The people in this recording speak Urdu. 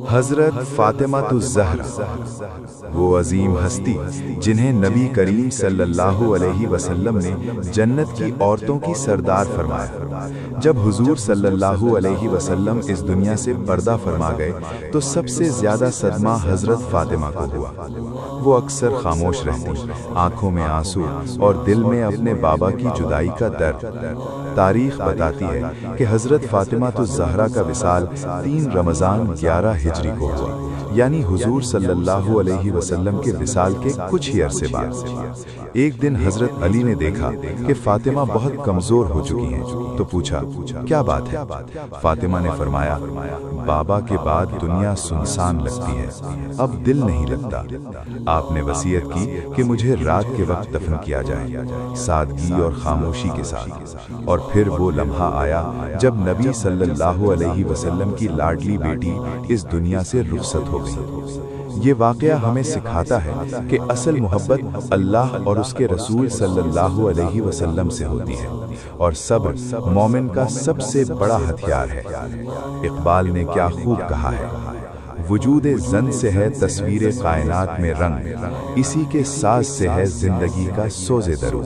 حضرت فاطمہ الزہرا، وہ عظیم ہستی جنہیں نبی کریم صلی اللہ علیہ وسلم نے جنت کی عورتوں کی سردار فرمایا۔ جب حضور صلی اللہ علیہ وسلم اس دنیا سے پردہ فرما گئے تو سب سے زیادہ صدمہ حضرت فاطمہ کو ہوا۔ وہ اکثر خاموش رہتی، آنکھوں میں آنسو اور دل میں اپنے بابا کی جدائی کا درد۔ تاریخ بتاتی ہے کہ حضرت فاطمہ الزہرا کا وصال 3 رمضان 11 ہجری کو ہوا، یعنی حضور صلی اللہ علیہ وسلم کے وصال کے کچھ ہی عرصے بعد۔ ایک دن حضرت علی نے دیکھا کہ فاطمہ بہت کمزور ہو چکی ہیں، تو پوچھا کیا بات ہے؟ فاطمہ نے فرمایا، بابا کے بعد دنیا سنسان لگتی ہے، اب دل نہیں لگتا۔ آپ نے وصیت کی کہ مجھے رات کے وقت دفن کیا جائے، سادگی اور خاموشی کے ساتھ۔ اور پھر وہ لمحہ آیا جب نبی صلی اللہ علیہ وسلم کی لاڈلی بیٹی اس دنیا سے رخصت ہو گئی۔ یہ واقعہ ہمیں سکھاتا ہے کہ اصل محبت اللہ اور اس کے رسول صلی اللہ علیہ وسلم سے ہوتی ہے، اور صبر مومن کا سب سے بڑا ہتھیار ہے۔ اقبال نے کیا خوب کہا ہے، وجود زن سے ہے تصویر کائنات میں رنگ، اسی کے ساز سے ہے زندگی کا سوز درو۔